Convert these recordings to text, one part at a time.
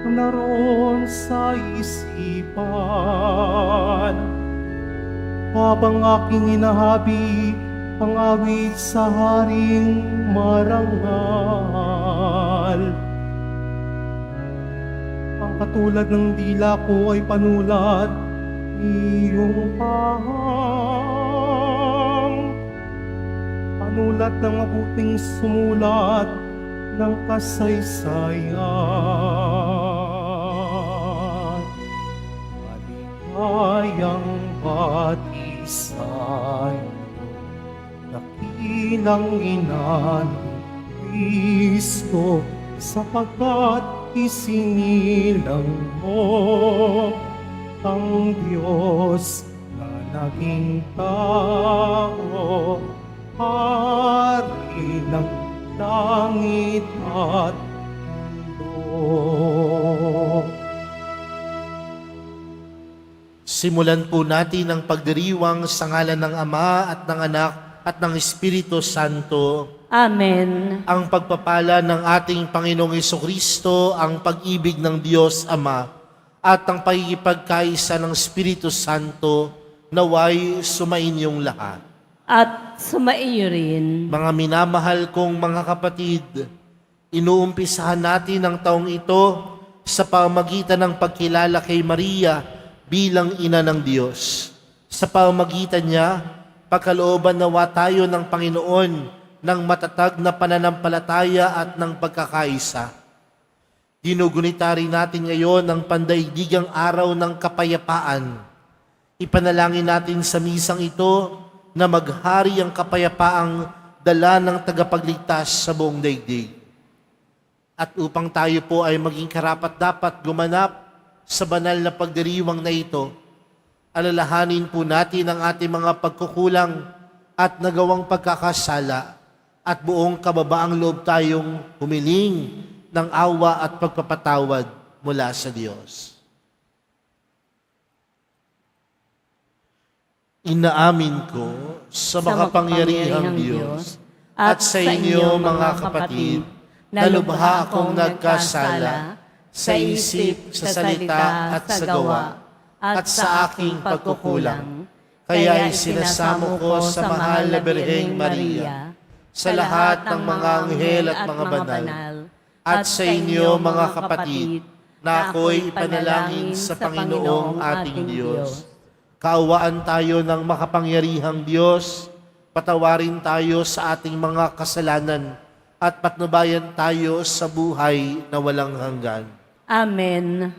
naroon sa isipan. Habang aking inahabi ang awit sa haring marangal, ang katulad ng dila ko ay panulat iyong paham, panulat ng mabuting sumulat ng kasaysayan. Maligayang batisay, dakilang ina ni Kristo, sapagkat isinilang mo ang Diyos na naging tao, Hari ng langit at mundo. Simulan po natin ang pagdiriwang sa ngalan ng Ama at ng Anak at ng Espiritu Santo. Amen. Ang pagpapala ng ating Panginoong Jesucristo, ang pag-ibig ng Diyos Ama, at ang pagkikipagkaisa ng Espiritu Santo, naway sumainyong lahat. At sumaiyo rin. Mga minamahal kong mga kapatid, inuumpisahan natin ang taong ito sa pamamagitan ng pagkilala kay Maria bilang ina ng Diyos. Sa pamamagitan niya, pagkalooban nawa tayo ng Panginoon ng matatag na pananampalataya at ng pagkakaisa. Ginugunita rin natin ngayon ang pandaigdigang araw ng kapayapaan. Ipanalangin natin sa misang ito na maghari ang kapayapaang dala ng tagapagligtas sa buong daigdig. At upang tayo po ay maging karapat-dapat gumanap sa banal na pagdiriwang na ito, alalahanin po natin ang ating mga pagkukulang at nagawang pagkakasala at buong kababaang loob tayong humiling ng awa at pagpapatawad mula sa Diyos. Inaamin ko sa makapangyarihang Diyos at sa inyo mga kapatid na lubha akong nagkasala sa isip, sa salita at sa gawa at sa aking pagkukulang. Kaya isinasamo ko sa mahal na Birheng Maria, sa lahat ng mga anghel at mga banal, at sa inyo mga kapatid, na ako'y ipanalangin sa Panginoong ating Diyos. Kaawaan tayo ng makapangyarihang Diyos, patawarin tayo sa ating mga kasalanan, at patnubayan tayo sa buhay na walang hanggan. Amen.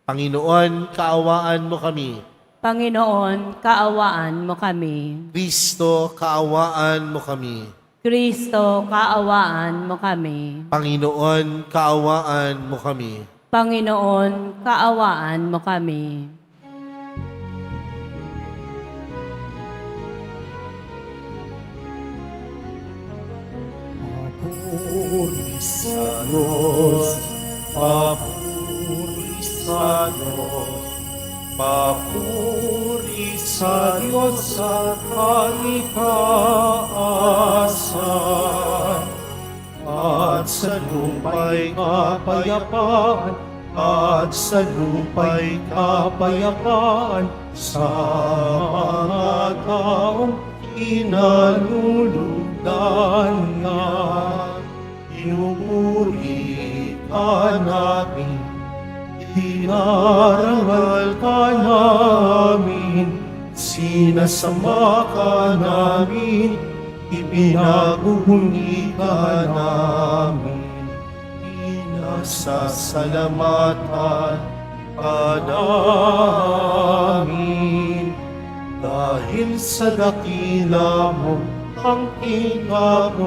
Panginoon, kaawaan mo kami. Panginoon, kaawaan mo kami. Kristo, kaawaan mo kami. Kristo, kaawaan mo kami. Panginoon, kaawaan mo kami. Panginoon, kaawaan mo kami. Papuri sa Diyos, papuri sa Diyos, papuri sa Diyos sa kaligtasan, at sa lupa'y kapayapaan, at sa lupa'y kapayapaan, sa mga taong inalulugdan nga. Inupuri ka namin, dinarangal ka namin, sinasamba ka namin, ipinaguhuni ka namin, inasasalamatan ka namin. Dahil sa dakila mo ang ikabulihan,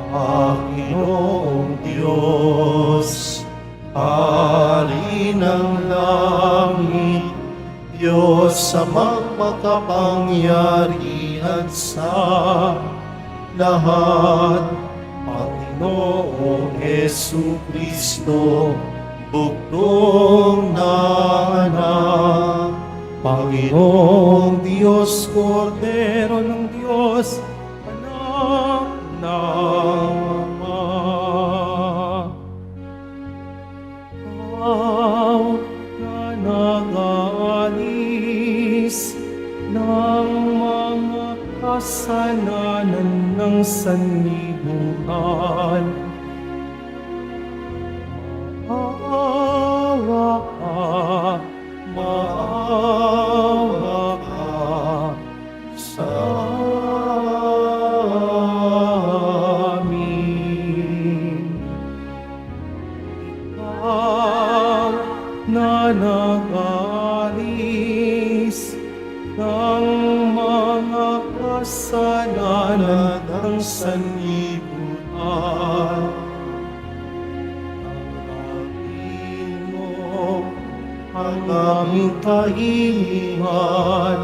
Panginoong Diyos, Hari ng langit, Diyos sa makapangyarihan sa lahat, Panginoong Jesucristo, bugtong na anak, Panginoong Diyos, Kordero ng Diyos, anak ng Ama. sanlibutan. Tanggapin mo ang aming kahilingan.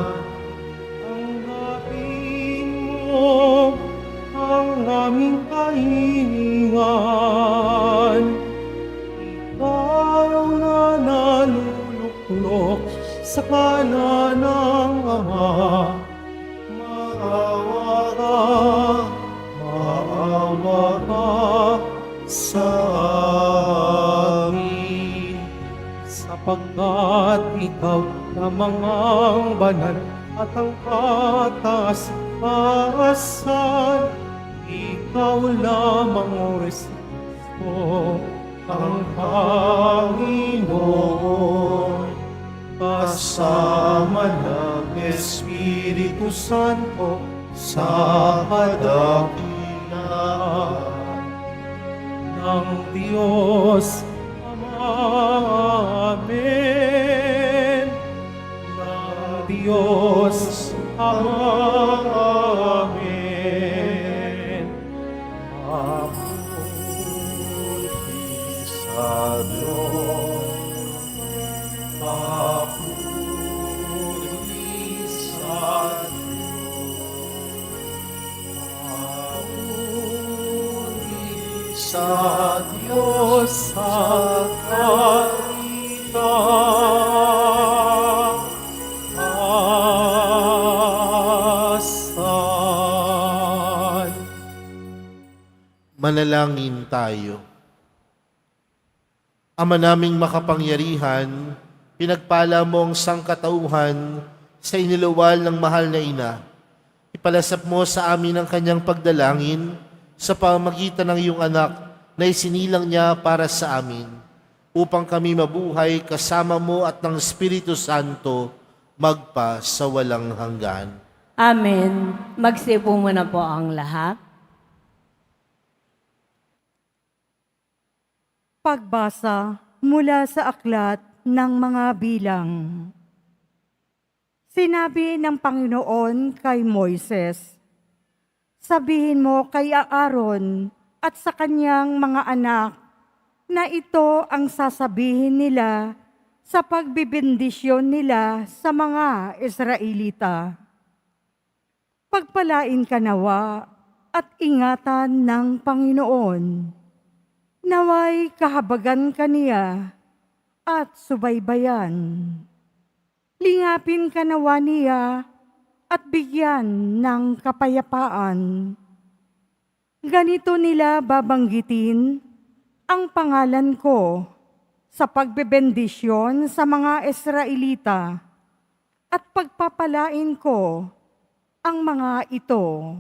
Tanggapin mo ang aming kahilingan. Ikaw na naluluklok sa kanan ng Ama. Maawa ka sa amin, sapagkat ikaw lamang ang banal at ang katas-taasan. Ikaw lamang o Kristo, ang Panginoon, kasama ng Espiritu Santo sa kadakilaan ng Diyos Ama. Amen. Ng Diyos Ama. Amen. Mabuti sa Diyos. Mabuti sa sa Diyos sa kalitasan. Manalangin tayo. Ama naming makapangyarihan, pinagpala mo ang sangkatauhan sa iniluwal ng mahal na ina. Ipalasap mo sa amin ang kanyang pagdalangin sa pamamagitan ng iyong anak na isinilang niya para sa amin, upang kami mabuhay kasama mo at ng Espiritu Santo magpa sa walang hanggan. Amen. Magsipo muna po ang lahat. Pagbasa mula sa aklat ng mga bilang. Sinabi ng Panginoon kay Moises, sabihin mo kay Aaron at sa kanyang mga anak na ito ang sasabihin nila sa pagbibindisyon nila sa mga Israelita. Pagpalain ka nawa at ingatan ng Panginoon. Naway kahabagan ka niya at subaybayan. Lingapin ka nawa niya at bigyan ng kapayapaan. Ganito nila babanggitin ang pangalan ko sa pagbebendisyon sa mga Israelita at pagpapalain ko ang mga ito.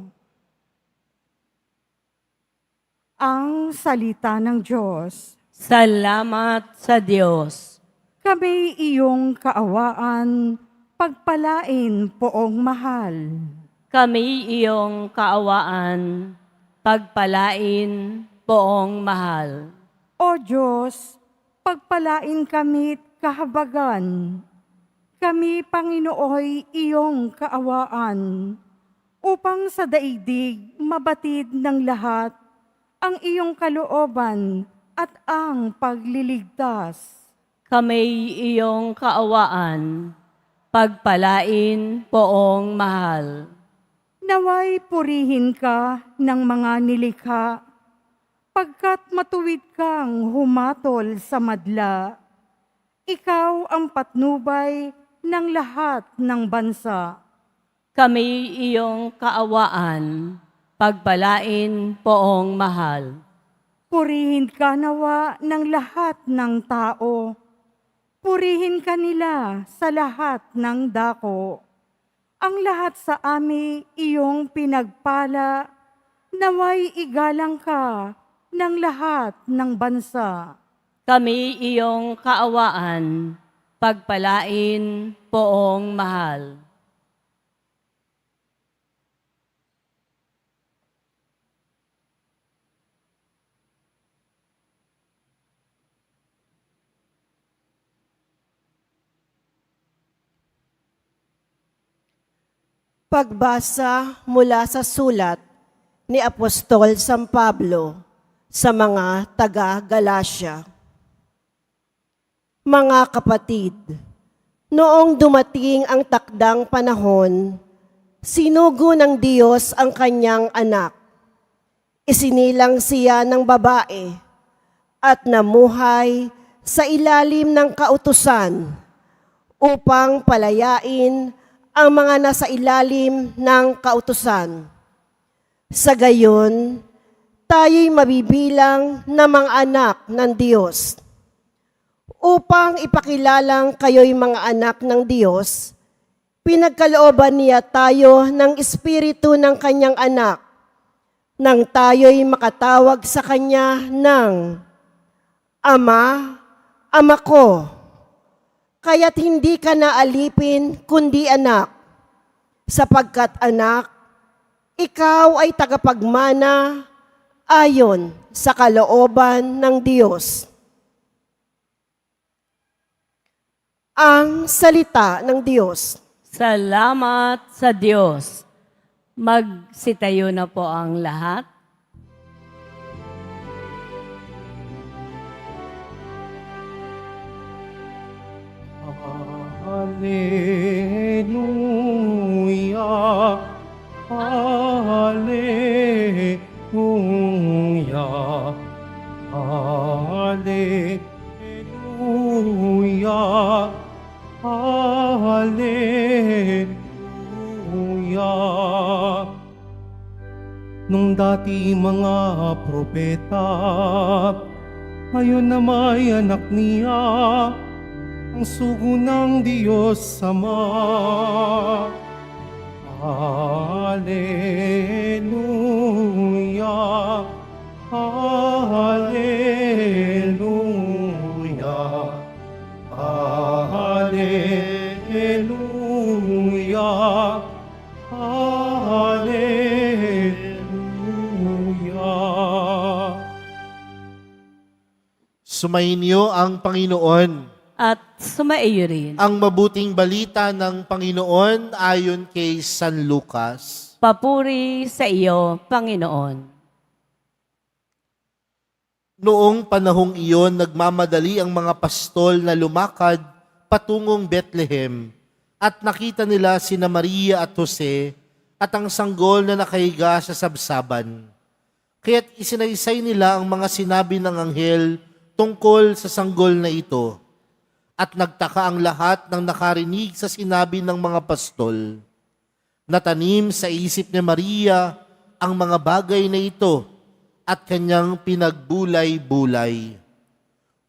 Ang salita ng Diyos. Salamat sa Diyos. Kami iyong kaawaan, pagpalain poong mahal. Kami iyong kaawaan, pagpalain poong mahal. O Diyos, pagpalain kami't kahabagan. Kami, Panginooy, iyong kaawaan, upang sa daigdig mabatid ng lahat ang iyong kalooban at ang pagliligtas. Kami iyong kaawaan, pagpalain poong mahal. Naway purihin ka ng mga nilikha, pagkat matuwid kang humatol sa madla. Ikaw ang patnubay ng lahat ng bansa. Kami iyong kaawaan, pagpalain poong mahal. Purihin ka nawa ng lahat ng tao. Purihin ka nila sa lahat ng dako. Ang lahat sa ami iyong pinagpala, naway igalang ka ng lahat ng bansa. Kami iyong kaawaan, pagpalain poong mahal. Pagbasa mula sa sulat ni Apostol San Pablo sa mga taga-Galacia. Mga kapatid, noong dumating ang takdang panahon, sinugo ng Diyos ang kanyang anak. Isinilang siya ng babae at namuhay sa ilalim ng kautusan upang palayain ang mga nasa ilalim ng kautusan. Sa gayon, tayo'y mabibilang na mga anak ng Diyos. Upang ipakilalang kayo'y mga anak ng Diyos, pinagkalooban niya tayo ng Espiritu ng kanyang anak, nang tayo'y makatawag sa kanya ng Ama, Ama ko. Kaya't hindi ka na alipin kundi anak, sapagkat anak, ikaw ay tagapagmana ayon sa kalooban ng Diyos. Ang salita ng Diyos. Salamat sa Diyos. Magsitayo na po ang lahat. Hallelujah, Hallelujah, Hallelujah, Hallelujah. Nung dati mga propeta, ngayon na may anak niya, ang sugo ng Diyos Ama. Hallelujah, Hallelujah, Hallelujah, Hallelujah. Sumainyo ang Panginoon. At sumaiyo rin. Ang mabuting balita ng Panginoon ayon kay San Lucas. Papuri sa iyo, Panginoon. Noong panahong iyon, nagmamadali ang mga pastol na lumakad patungong Bethlehem at nakita nila sina Maria at Jose at ang sanggol na nakahiga sa sabsaban. Kaya't isinaysay nila ang mga sinabi ng anghel tungkol sa sanggol na ito. At nagtaka ang lahat ng nakarinig sa sinabi ng mga pastol. Natanim sa isip ni Maria ang mga bagay na ito at kanyang pinagbulay-bulay.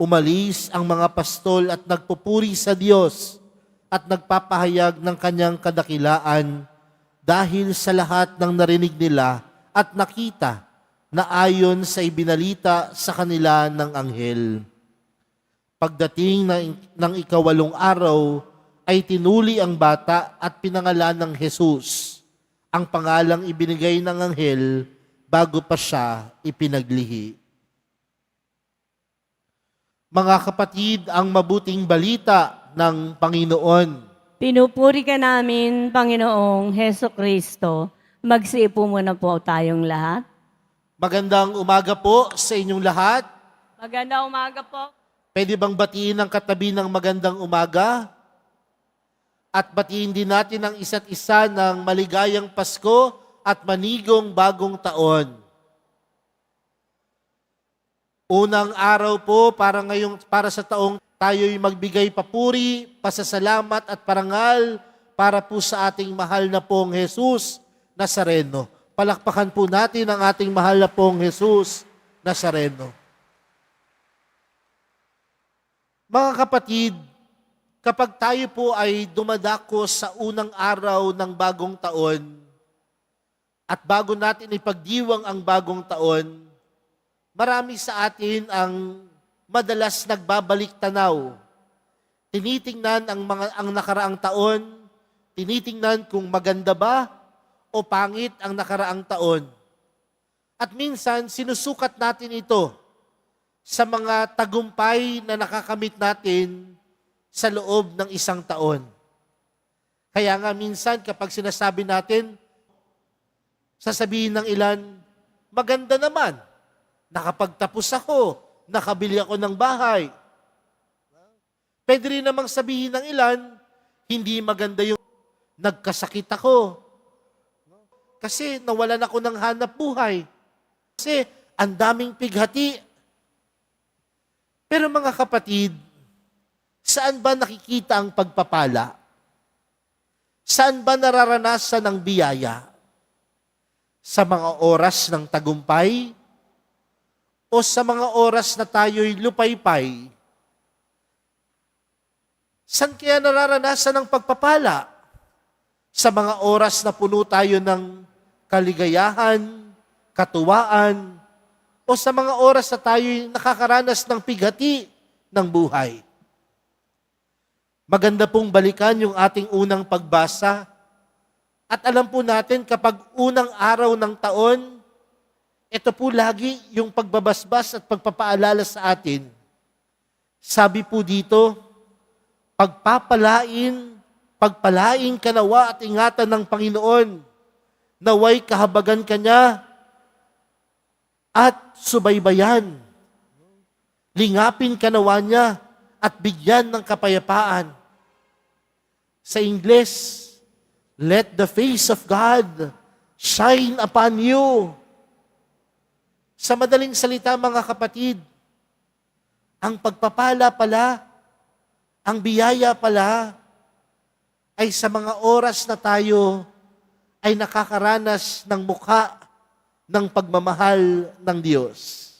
Umalis ang mga pastol at nagpupuri sa Diyos at nagpapahayag ng kanyang kadakilaan dahil sa lahat ng narinig nila at nakita na ayon sa ibinalita sa kanila ng anghel. Pagdating ng ikawalong araw, ay tinuli ang bata at pinangalan ng Jesus, ang pangalang ibinigay ng anghel bago pa siya ipinaglihi. Mga kapatid, ang mabuting balita ng Panginoon. Pinupuri ka namin, Panginoong Heso Kristo. Magsiupo muna po tayong lahat. Magandang umaga po sa inyong lahat. Magandang umaga po. Pwede bang batiin ang katabi ng magandang umaga? At batiin din natin ang isa't isa ng maligayang Pasko at manigong bagong taon. Unang araw po para sa taong tayo'y magbigay papuri, pasasalamat at parangal para po sa ating mahal na pong Jesus Nazareno. Palakpakan po natin ang ating mahal na pong Jesus Nazareno. Mga kapatid, kapag tayo po ay dumadako sa unang araw ng bagong taon at bago natin ipagdiwang ang bagong taon, marami sa atin ang madalas nagbabalik tanaw. Tinitingnan ang nakaraang taon, tinitingnan kung maganda ba o pangit ang nakaraang taon. At minsan, sinusukat natin ito sa mga tagumpay na nakakamit natin sa loob ng isang taon. Kaya nga minsan kapag sinasabi natin, sasabihin ng ilan, maganda naman. Nakapagtapos ako, nakabili ako ng bahay. Pwede rin namang sabihin ng ilan, hindi maganda yung nagkasakit ako. Kasi nawalan ako ng hanap buhay. Kasi ang daming pighati. Pero mga kapatid, saan ba nakikita ang pagpapala? Saan ba nararanasan ang biyaya? Sa mga oras ng tagumpay? O sa mga oras na tayo'y lupaypay? Saan kaya nararanasan ang pagpapala? Sa mga oras na puno tayo ng kaligayahan, katuwaan, o sa mga oras na tayo'y nakakaranas ng pighati ng buhay? Maganda pong balikan yung ating unang pagbasa. At alam po natin kapag unang araw ng taon, ito po lagi yung pagbabasbas at pagpapaalala sa atin. Sabi po dito, pagpalain kanawa at ingatan ng Panginoon, naway kahabagan kanya at subaybayan. Lingapin kanawa niya at bigyan ng kapayapaan. Sa Ingles, let the face of God shine upon you. Sa madaling salita, mga kapatid, ang pagpapala pala, ang biyaya pala, ay sa mga oras na tayo ay nakakaranas ng mukha ng pagmamahal ng Diyos.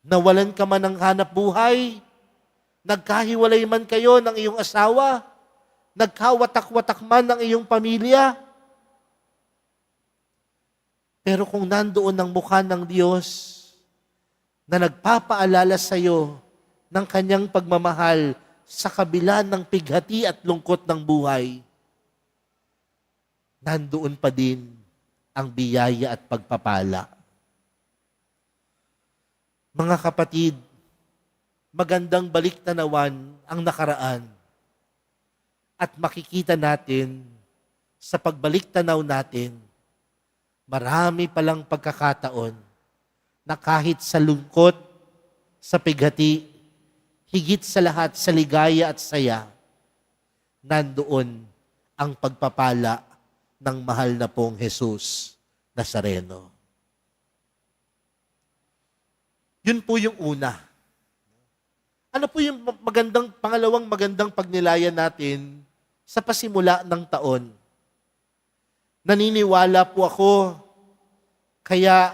Nawalan ka man ng hanap buhay, nagkahiwalay man kayo ng iyong asawa, nagkawatak-watak man ng iyong pamilya, pero kung nandoon ang mukha ng Diyos na nagpapaalala sa iyo ng kanyang pagmamahal sa kabila ng pighati at lungkot ng buhay, nandoon pa din ang biyaya at pagpapala. Mga kapatid, magandang baliktanawan ang nakaraan at makikita natin sa pagbaliktanaw natin, marami palang pagkakataon na kahit sa lungkot, sa pighati, higit sa lahat sa ligaya at saya, nandoon ang pagpapala ng mahal na pong Jesus Nazareno. Yun po yung una. Ano po yung pangalawang magandang pagnilayan natin sa pasimula ng taon? Naniniwala po ako, kaya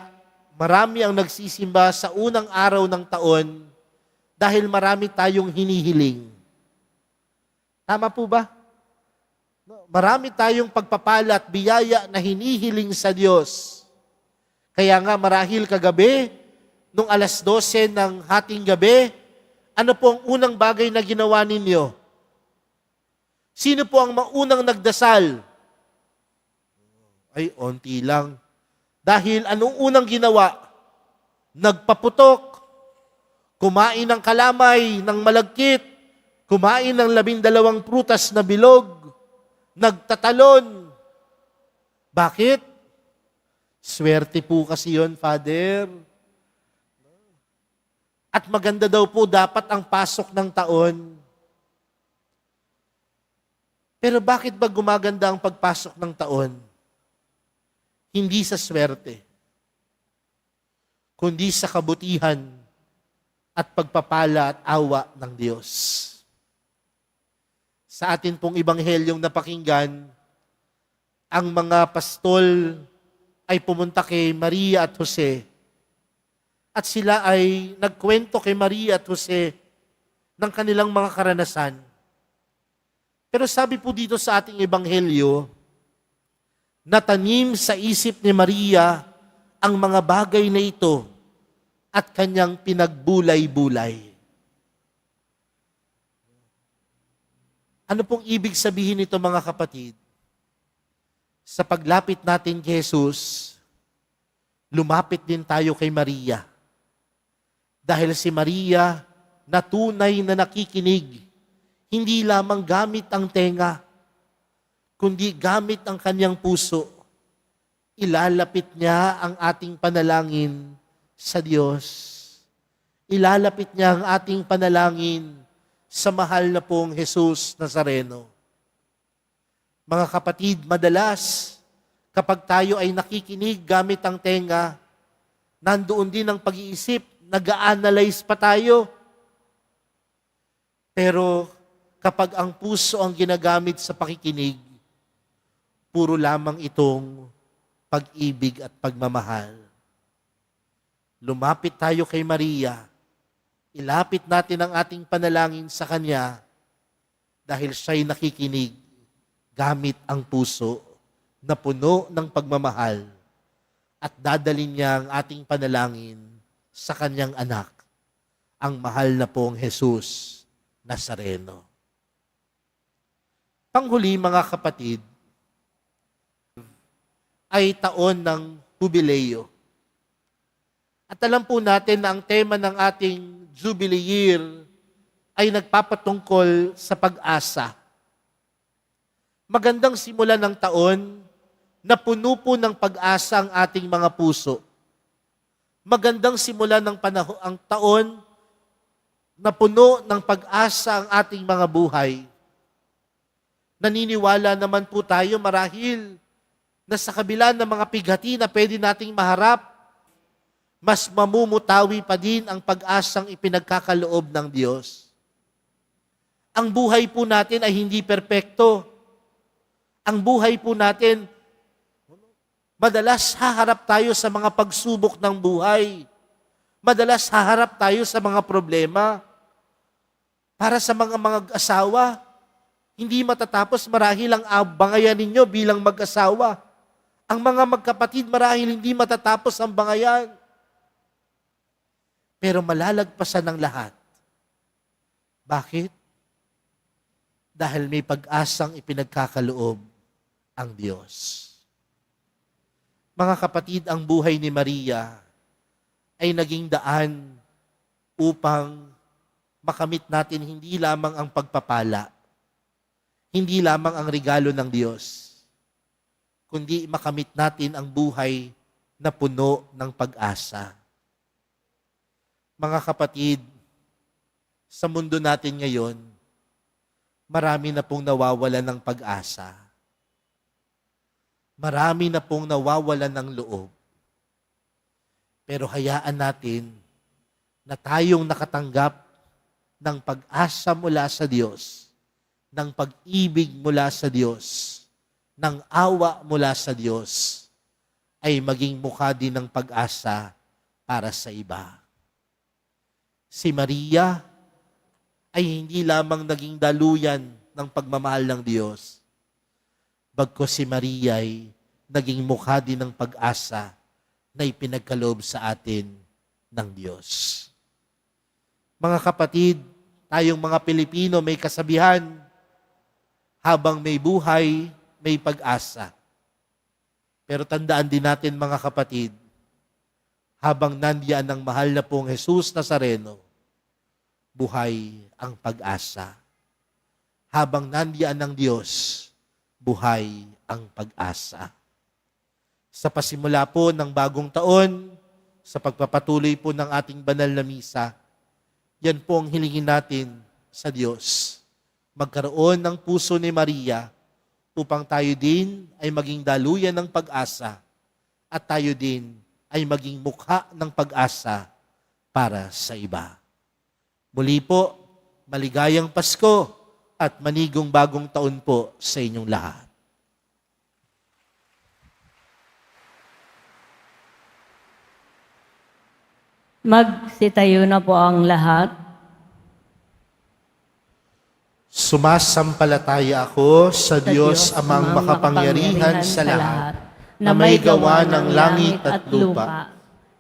marami ang nagsisimba sa unang araw ng taon dahil marami tayong hinihiling. Tama po ba? Marami tayong pagpapala at biyaya na hinihiling sa Diyos. Kaya nga marahil kagabi, nung 12:00 ng hating gabi, ano po ang unang bagay na ginawa ninyo? Sino po ang maunang nagdasal? Ay, onti lang. Dahil anong unang ginawa? Nagpaputok, kumain ng kalamay, ng malagkit, kumain ng 12 prutas na bilog, nagtatalon. Bakit? Swerte po kasi yon, Father. At maganda daw po dapat ang pasok ng taon. Pero bakit ba gumaganda ang pagpasok ng taon? Hindi sa swerte, kundi sa kabutihan at pagpapala at awa ng Diyos. Sa atin pong ibanghelyong napakinggan, ang mga pastol ay pumunta kay Maria at Jose. At sila ay nagkwento kay Maria at Jose ng kanilang mga karanasan. Pero sabi po dito sa ating ebanghelyo, natanim sa isip ni Maria ang mga bagay na ito at kanyang pinagbulay-bulay. Ano pong ibig sabihin nito, mga kapatid? Sa paglapit natin kay Jesus, lumapit din tayo kay Maria. Dahil si Maria na tunay na nakikinig, hindi lamang gamit ang tenga, kundi gamit ang kanyang puso. ilalapit niya ang ating panalangin sa Diyos. Ilalapit niya ang ating panalangin sa mahal na pong Jesus Nazareno. Mga kapatid, madalas kapag tayo ay nakikinig gamit ang tenga, nandoon din ang pag-iisip, nag-a-analyze pa tayo. Pero kapag ang puso ang ginagamit sa pakikinig, puro lamang itong pag-ibig at pagmamahal. Lumapit tayo kay Maria, ilapit natin ang ating panalangin sa Kanya dahil siya'y nakikinig gamit ang puso na puno ng pagmamahal at dadalhin niya ang ating panalangin sa Kanyang anak, ang mahal na pong Jesus Nazareno. Panghuli mga kapatid, ay taon ng Jubileo. At alam po natin na ang tema ng ating Jubilee Year ay nagpapatungkol sa pag-asa. Magandang simula ng taon na puno po ng pag-asa ang ating mga puso. Magandang simula ng ang taon na puno ng pag-asa ang ating mga buhay. Naniniwala naman po tayo marahil na sa kabila ng mga pighati na pwede nating maharap, mas mamumutawi pa din ang pag-asang ipinagkakaloob ng Diyos. Ang buhay po natin ay hindi perpekto. Ang buhay po natin, madalas haharap tayo sa mga pagsubok ng buhay. Madalas haharap tayo sa mga problema. Para sa mga mag-asawa, hindi matatapos marahil ang bangayan ninyo bilang mag-asawa. Ang mga magkapatid marahil hindi matatapos ang bangayan. Pero malalagpasan ng lahat. Bakit? Dahil may pag-asang ipinagkakaloob ang Diyos. Mga kapatid, ang buhay ni Maria ay naging daan upang makamit natin hindi lamang ang pagpapala, hindi lamang ang regalo ng Diyos, kundi makamit natin ang buhay na puno ng pag-asa. Mga kapatid, sa mundo natin ngayon, marami na pong nawawalan ng pag-asa. Marami na pong nawawalan ng loob. Pero hayaan natin na tayong nakatanggap ng pag-asa mula sa Diyos, ng pag-ibig mula sa Diyos, ng awa mula sa Diyos, ay maging mukha din ng pag-asa para sa iba. Si Maria ay hindi lamang naging daluyan ng pagmamahal ng Diyos, bagkus si Maria ay naging mukha din ng pag-asa na ipinagkaloob sa atin ng Diyos. Mga kapatid, tayong mga Pilipino may kasabihan, habang may buhay, may pag-asa. Pero tandaan din natin mga kapatid, habang nandiyan ang mahal na pong Jesus Nazareno, buhay ang pag-asa. Habang nandiyan ang Diyos, buhay ang pag-asa. Sa pasimula po ng bagong taon, sa pagpapatuloy po ng ating banal na misa, yan po ang hilingin natin sa Diyos. Magkaroon ng puso ni Maria upang tayo din ay maging daluyan ng pag-asa at tayo din ay maging mukha ng pag-asa para sa iba. Muli po, maligayang Pasko at manigong bagong taon po sa inyong lahat. Magsitayo na po ang lahat. Sumasampalataya ako sa Diyos amang makapangyarihan sa lahat, na may gawa ng langit at lupa.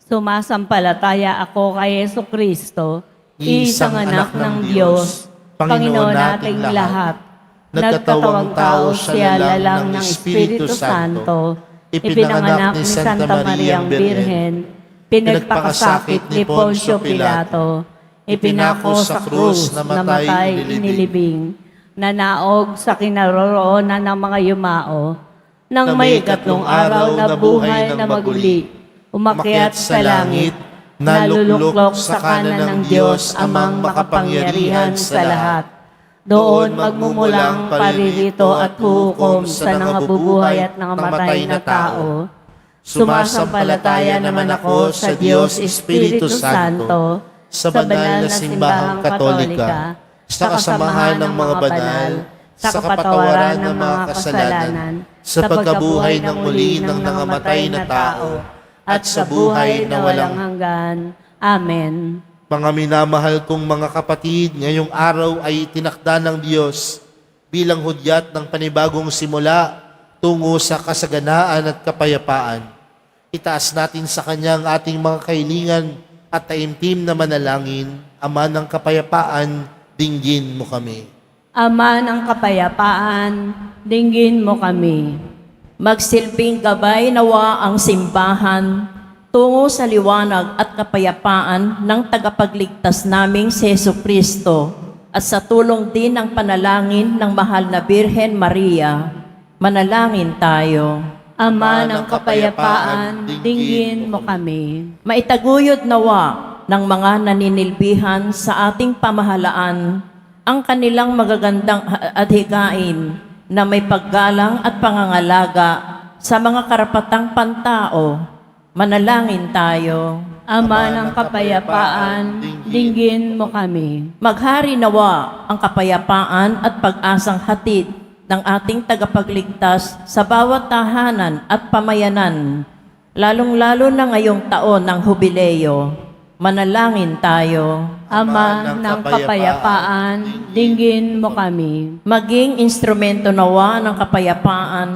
Sumasampalataya ako kay Jesucristo, isang anak ng Diyos, Panginoon nating lahat. Nagkatawang tao siya lalang ng Espiritu Santo, ipinanganak ni Santa Mariang Birhen, pinagpakasakit ni Poncio Pilato, ipinako sa krus, namatay, inilibing, nanaog sa kinaroroonan ng mga yumao, nang may ikatlong araw na buhay na maguli, umakyat sa langit, naluluklok sa kanan ng Diyos amang makapangyarihan sa lahat. Doon magmumulang paririto at hukom sa nangabubuhay at nangamatay na tao. Sumasampalataya naman ako sa Diyos Espiritu Santo, sa banal na simbahang katolika, sa kasamahan ng mga banal, sa kapatawaran ng mga kasalanan, sa pagkabuhay ng muli ng nangamatay na tao, at sa buhay na walang hanggan. Amen. Mga minamahal kong mga kapatid, ngayong araw ay tinakda ng Diyos bilang hudyat ng panibagong simula tungo sa kasaganaan at kapayapaan. Itaas natin sa Kanya ang ating mga kahilingan at taimtim na manalangin. Ama ng kapayapaan, dinggin mo kami. Ama ng kapayapaan, dinggin mo kami. Magsilbing gabay nawa ang simbahan tungo sa liwanag at kapayapaan ng tagapagligtas naming si Jesucristo at sa tulong din ng panalangin ng mahal na Birhen Maria. Manalangin tayo. Ama ng kapayapaan, dinggin mo kami. Maitaguyod nawa ng mga naninilbihan sa ating pamahalaan ang kanilang magagandang adhikain na may paggalang at pangangalaga sa mga karapatang pantao. Manalangin tayo. Ama ng kapayapaan, dinggin mo kami. Maghari nawa ang kapayapaan at pag-asang hatid ng ating tagapagligtas sa bawat tahanan at pamayanan, lalong-lalo na ngayong taon ng Hubileo. Manalangin tayo. Ama ng kapayapaan, dinggin mo kami. Maging instrumento nawa ng kapayapaan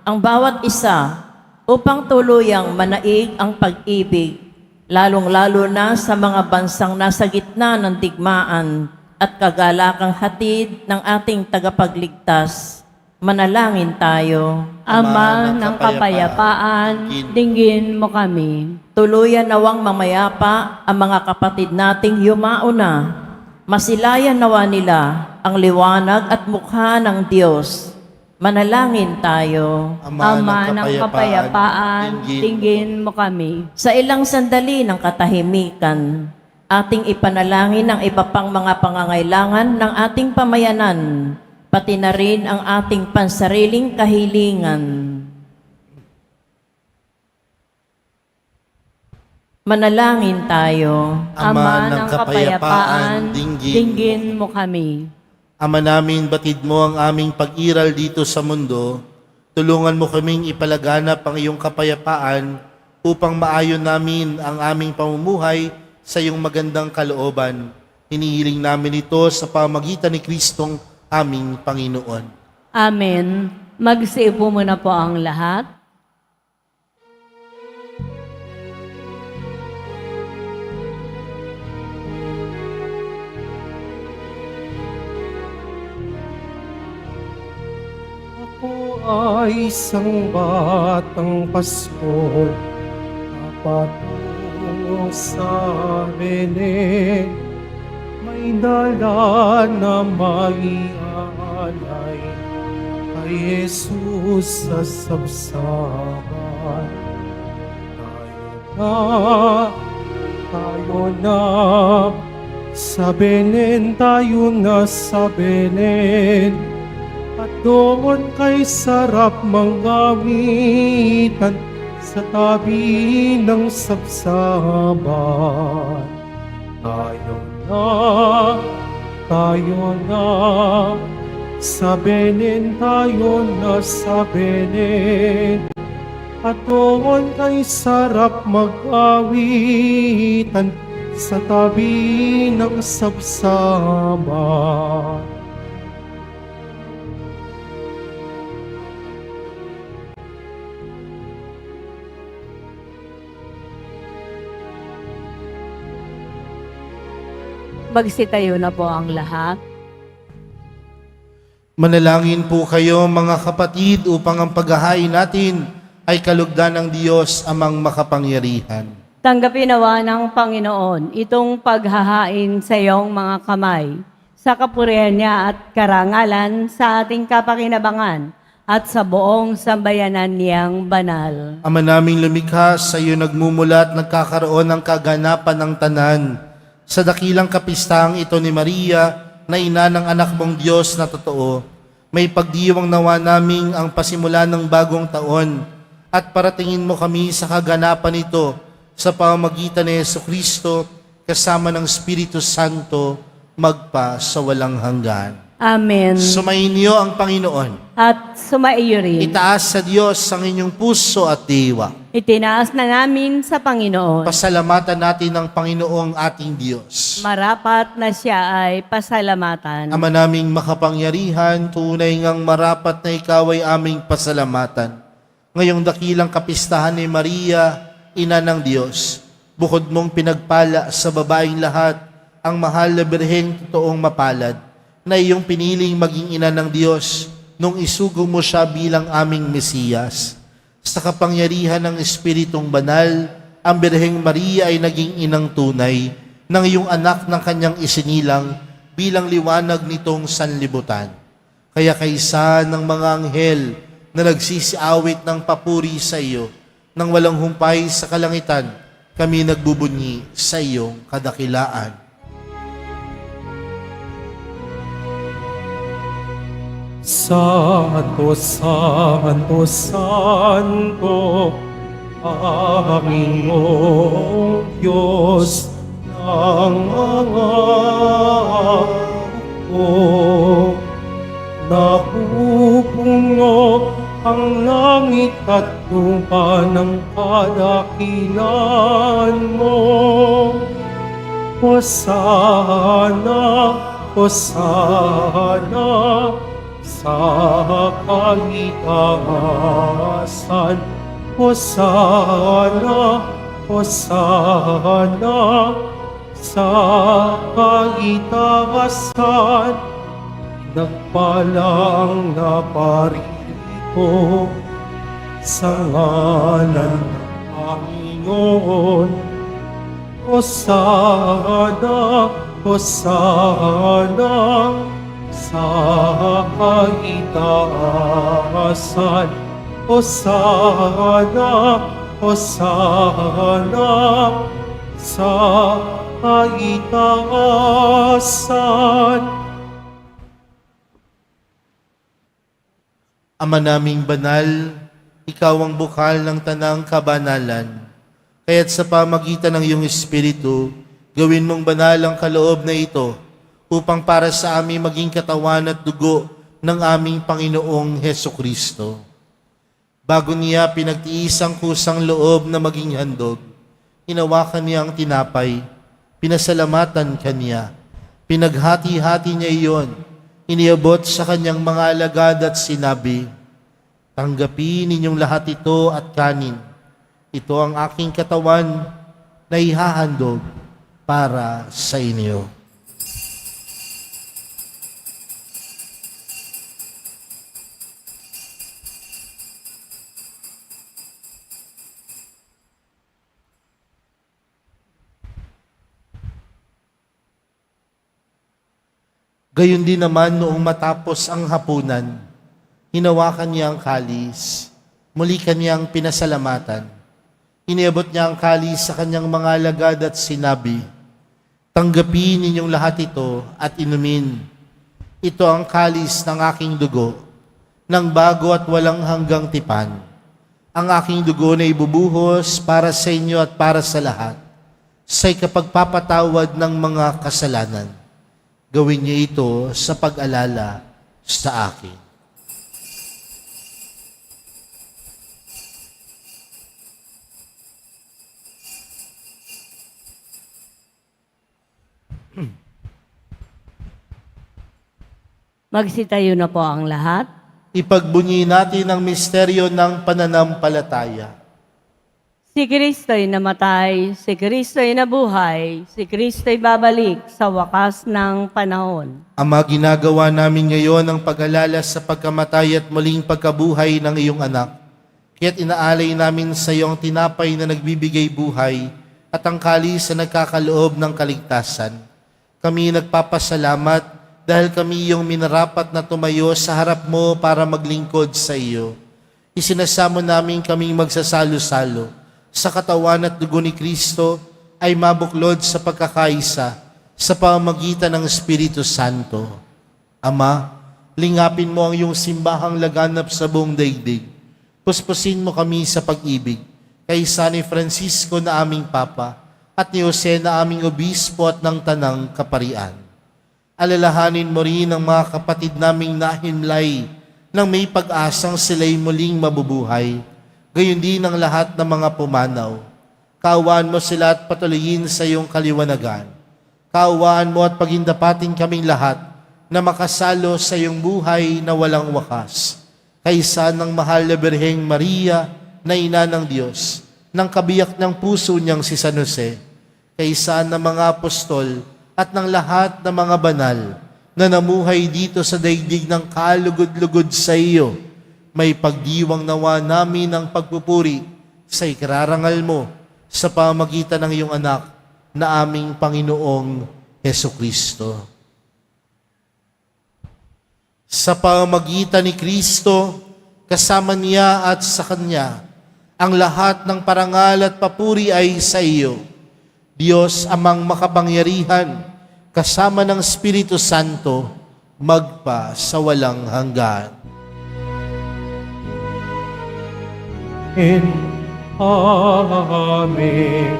ang bawat isa upang tuluyang manaig ang pag-ibig, lalong-lalo na sa mga bansang nasa gitna ng digmaan at kagalakang hatid ng ating tagapagligtas. Manalangin tayo. Ama ng kapayapaan, dinggin mo kami. Tuluyan nawang mamayapa ang mga kapatid nating yumauna. Masilayan nawa nila ang liwanag at mukha ng Diyos. Manalangin tayo. Ama ng kapayapaan, dinggin mo kami. Sa ilang sandali ng katahimikan, ating ipanalangin ang iba pang mga pangangailangan ng ating pamayanan, pati na rin ang ating pansariling kahilingan. Manalangin tayo. Ama ng kapayapaan, dinggin mo kami. Ama namin, batid mo ang aming pag-iral dito sa mundo. Tulungan mo kaming ipalaganap ang iyong kapayapaan upang maayon namin ang aming pamumuhay sa iyong magandang kalooban. Hinihiling namin ito sa pamagitan ni Kristong aming Panginoon. Amen. Magsiupo muna po ang lahat. Ako ay isang batang Pasko, napatungo sa Belen. May dala na maialay kay Jesus sa sabsaban. Tayo na, sa Belen, tayo na sa Belen. At doon kay sarap manggawitan sa tabi ng sabsaban. Tayo na, sa Belen, tayo na sa Belen. At doon kay sarap mag-awitan sa tabi ng sabsaban. Magsitayo na po ang lahat. Manalangin po kayo mga kapatid upang ang paghahain natin ay kalugdan ng Diyos amang makapangyarihan. Tanggapin nawa ng Panginoon itong paghahain sa iyong mga kamay, sa kapurihan niya at karangalan sa ating kapakinabangan at sa buong sambayanan niyang banal. Ama naming lumikha, sa iyo nagmumula at nagkakaroon ng kaganapan ng tanan. Sa dakilang kapistahang ito ni Maria, na ina ng anak mong Diyos na totoo, may pagdiwang nawa naming ang pasimula ng bagong taon at paratingin mo kami sa kaganapan nito sa pamamagitan ni Jesucristo kasama ng Espiritu Santo magpa sa walang hanggan. Amen. Sumainyo ang Panginoon. At sumaiyo rin. Itaas sa Diyos ang inyong puso at diwa. Itinaas na namin sa Panginoon. Pasalamatan natin ang Panginoong ating Diyos. Marapat na siya ay pasalamatan. Ama naming makapangyarihan, tunay ngang marapat na ikaw ay aming pasalamatan. Ngayong dakilang kapistahan ni Maria, Ina ng Diyos, bukod mong pinagpala sa babaeng lahat, ang mahal na birheng totoong mapalad, na iyong piniling maging ina ng Diyos nung isugo mo siya bilang aming Mesiyas. Sa kapangyarihan ng Espiritong Banal, ang Birheng Maria ay naging inang tunay ng iyong anak ng kanyang isinilang bilang liwanag nitong sanlibutan. Kaya kaysa ng mga anghel na nagsisiawit ng papuri sa iyo, nang walang humpay sa kalangitan, kami nagbubunyi sa iyong kadakilaan. Santo, Santo, Santo, Panginoong Diyos ng mga hukbo. Napupuno ang langit at lupa ng kadakilan mo. Hosana, Hosana, sa kaitaasan. Hosana, Hosana, sa kaitaasan. Nagpalang naparito sa ngalan ng Panginoon. Hosana, Hosana, sa kaitaasan. Hosana, Hosana, sa kaitaasan. Ama naming banal, ikaw ang bukal ng tanang kabanalan. Kaya't sa pamagitan ng iyong Espiritu, gawin mong banal ang kaloob na ito upang para sa amin maging katawan at dugo ng aming Panginoong Hesukristo. Bago niya pinagtiis ang kusang loob na maging handog, hinawakan niya ang tinapay, pinasalamatan kanya, pinaghati-hati niya iyon, iniabot sa kanyang mga alagad at sinabi, "Tanggapin ninyong lahat ito at kanin. Ito ang aking katawan na ihahandog para sa inyo." Gayon din naman noong matapos ang hapunan, hinawakan niya ang kalis, muli kanyang pinasalamatan. Iniabot niya ang kalis sa kanyang mga alagad at sinabi, "Tanggapin ninyong lahat ito at inumin. Ito ang kalis ng aking dugo, ng bago at walang hanggang tipan. Ang aking dugo na ibubuhos para sa inyo at para sa lahat, sa ikapagpapatawad ng mga kasalanan. Gawin niyo ito sa pag-alala sa akin." Magsitayo na po ang lahat. Ipagbunyi natin ang misteryo ng pananampalataya. Si Kristo'y namatay, si Kristo'y nabuhay, si Kristo'y babalik sa wakas ng panahon. Ama, ginagawa namin ngayon ang pag-alala sa pagkamatay at muling pagkabuhay ng iyong anak. Kaya't inaalay namin sa iyo ang tinapay na nagbibigay buhay at ang kalis na nagkakaloob ng kaligtasan. Kami nagpapasalamat dahil kami yung minarapat na tumayo sa harap mo para maglingkod sa iyo. Isinasamo namin kaming magsasalo-salo sa katawan at dugo ni Kristo ay mabuklod sa pagkakaisa sa pamamagitan ng Espiritu Santo. Ama, lingapin mo ang iyong simbahang laganap sa buong daigdig. Puspusin mo kami sa pag-ibig kay San Francisco na aming Papa at ni Jose na aming Obispo at ng Tanang Kaparian. Alalahanin mo rin ang mga kapatid naming nahimlay nang may pag-asang sila'y muling mabubuhay. Gayon din ang lahat ng mga pumanaw. Kaawaan mo sila at patuloyin sa iyong kaliwanagan. Kaawaan mo at pagindapatin kaming lahat na makasalo sa iyong buhay na walang wakas. Kaysa ng mahal na Birheng Maria na ina ng Diyos, ng kabiyak ng puso niyang si San Jose, kaysa ng mga apostol at ng lahat ng mga banal na namuhay dito sa daigdig ng kalugod-lugod sa iyo, may pagdiwang nawa namin ang pagpupuri sa ikararangal mo sa pamagitan ng iyong anak na aming Panginoong Hesukristo. Sa pamagitan ni Kristo, kasama niya at sa Kanya, ang lahat ng parangal at papuri ay sa iyo, Diyos amang makapangyarihan, kasama ng Espiritu Santo, magpa sa walang hanggan. Amen. Amen.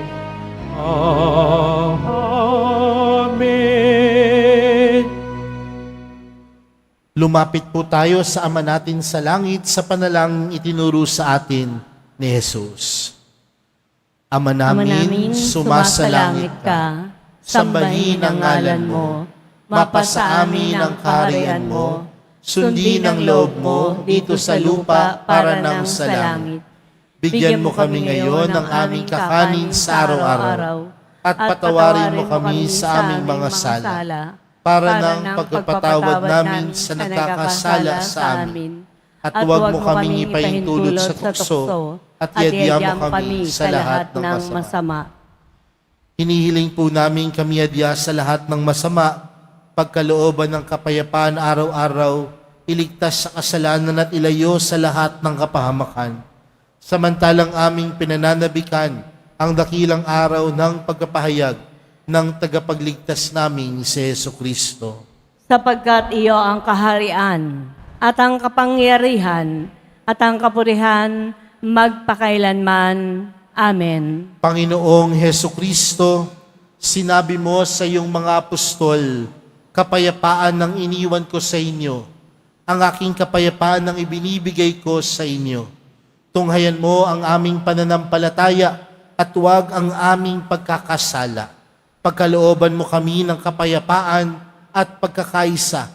Lumapit po tayo sa Ama natin sa langit sa panalangin itinuro sa atin ni Jesus. Ama namin, sumasalangit ka, sambahin ang ngalan mo, mapasa amin ang kaharian mo, sundin ang loob mo dito sa lupa para nang sa langit. Bigyan mo kami ngayon ng aming kakanin sa araw-araw, at patawarin mo kami sa aming mga sala, para ng pagpapatawad namin sa nagkakasala sa amin. At huwag mo kaming ipahintulot sa tukso, at yadya mo kami sa lahat ng masama. Hinihiling po namin kami yadya sa lahat ng masama, pagkalooban ng kapayapaan araw-araw, iligtas sa kasalanan at ilayo sa lahat ng kapahamakan. Samantalang aming pinananabikan ang dakilang araw ng pagkapahayag ng tagapagligtas naming si Jesucristo. Sapagkat iyo ang kaharian at ang kapangyarihan at ang kapurihan magpakailanman. Amen. Panginoong Jesucristo, sinabi mo sa iyong mga apostol, kapayapaan ang iniwan ko sa inyo, ang aking kapayapaan ang ibinibigay ko sa inyo. Tunghayan mo ang aming pananampalataya at huwag ang aming pagkakasala. Pagkalooban mo kami ng kapayapaan at pagkakaisa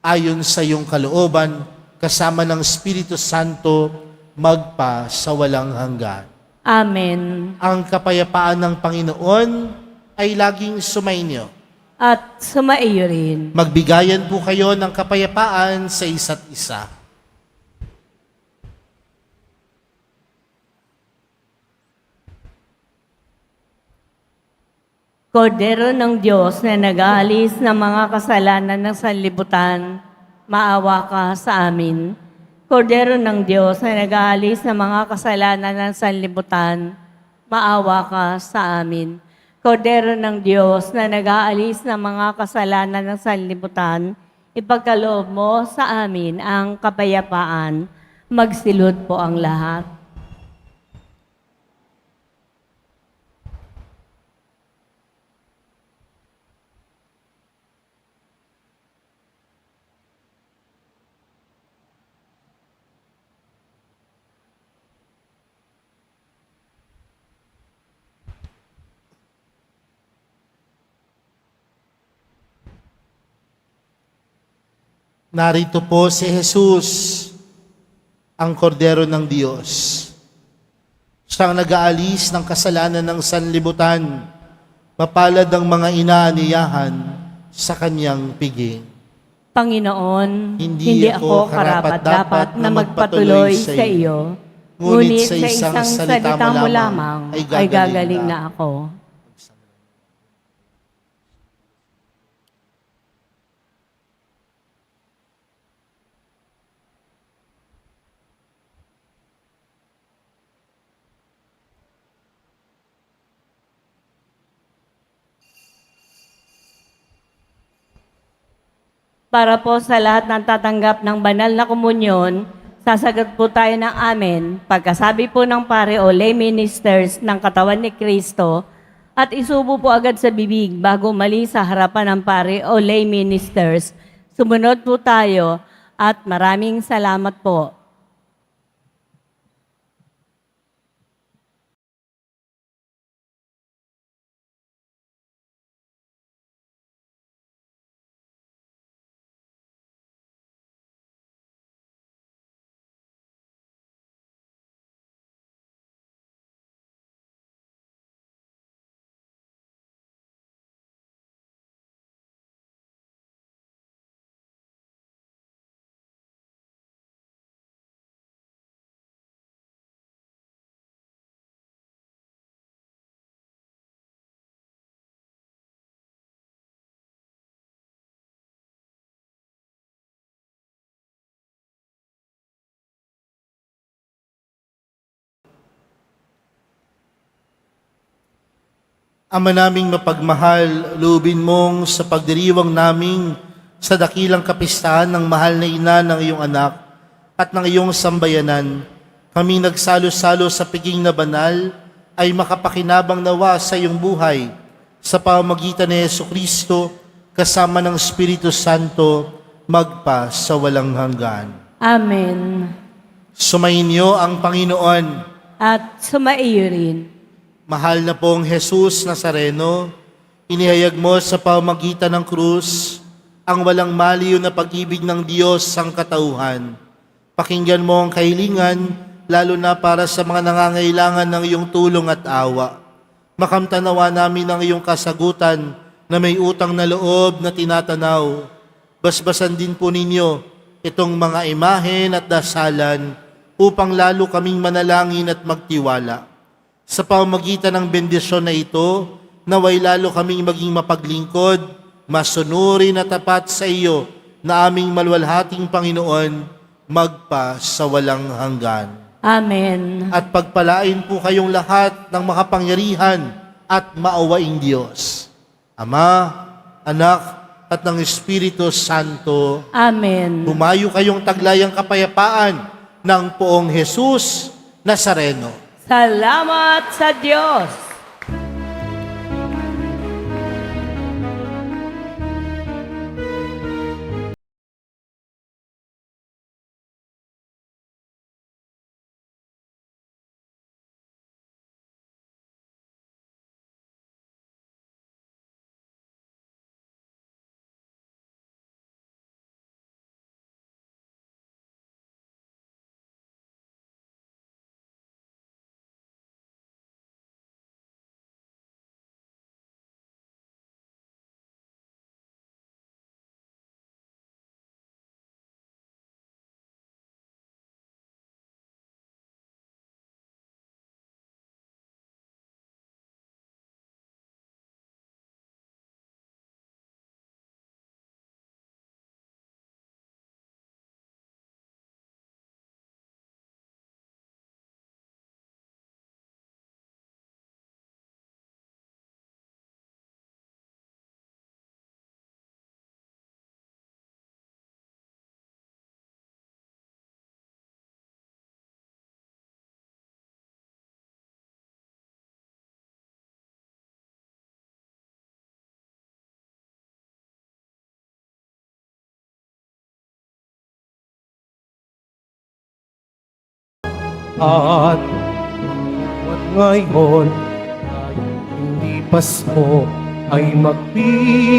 ayon sa iyong kalooban, kasama ng Espiritu Santo, magpa sa walang hanggan. Amen. Ang kapayapaan ng Panginoon ay laging sumainyo. At sumaiyo rin. Magbigayan po kayo ng kapayapaan sa isa't isa. Kordero ng Diyos na nag-aalis ng mga kasalanan ng sanlibutan, maawa ka sa amin. Kordero ng Diyos na nag-aalis ng mga kasalanan ng sanlibutan, maawa ka sa amin. Kordero ng Diyos na nag-aalis ng mga kasalanan ng sanlibutan, ipagkaloob mo sa amin ang kapayapaan. Magsilod po ang lahat. Narito po si Jesus, ang kordero ng Diyos. Siyang nag-aalis ng kasalanan ng sanlibutan. Mapalad ang mga inaaniyahan sa kanyang piging. Panginoon, Hindi ako karapat-dapat na magpatuloy sa iyo, ngunit sa isang salita mo lamang ay gagaling na ako. Para po sa lahat ng tatanggap ng banal na komunyon, sasagot po tayo ng amen pagkasabi po ng pare o lay ministers ng katawan ni Kristo at isubo po agad sa bibig bago mali sa harapan ng pare o lay ministers. Sumunod po tayo at maraming salamat po. Ama naming mapagmahal, loobin mong sa pagdiriwang naming sa dakilang kapistahan ng mahal na ina ng iyong anak at ng iyong sambayanan, kami nagsalo-salo sa piging na banal ay makapakinabang nawa sa iyong buhay sa pamamagitan ni Jesucristo kasama ng Espiritu Santo magpa sa walang hanggan. Amen. Sumainyo ang Panginoon. At sumaiyo rin. Mahal na pong Jesus Nazareno, inihayag mo sa pamamagitan ng krus ang walang maliw na pag-ibig ng Diyos ang katauhan. Pakinggan mo ang kahilingan, lalo na para sa mga nangangailangan ng iyong tulong at awa. Makamtanawa namin ang iyong kasagutan na may utang na loob na tinatanaw. Basbasan din po ninyo itong mga imahen at dasalan upang lalo kaming manalangin at magtiwala. Sa pamamagitan ng bendisyon na ito, naway lalo kaming maging mapaglingkod, masunurin at tapat sa iyo na aming malwalhating Panginoon, magpa sa walang hanggan. Amen. At pagpalain po kayong lahat ng makapangyarihan at maawaing Diyos, Ama, Anak, at ng Espiritu Santo. Amen. Humayo kayong taglayang kapayapaan ng poong Jesus Nazareno. Salamat sa Diyos. At ngayon ay hindi Pasko ay magbigayan.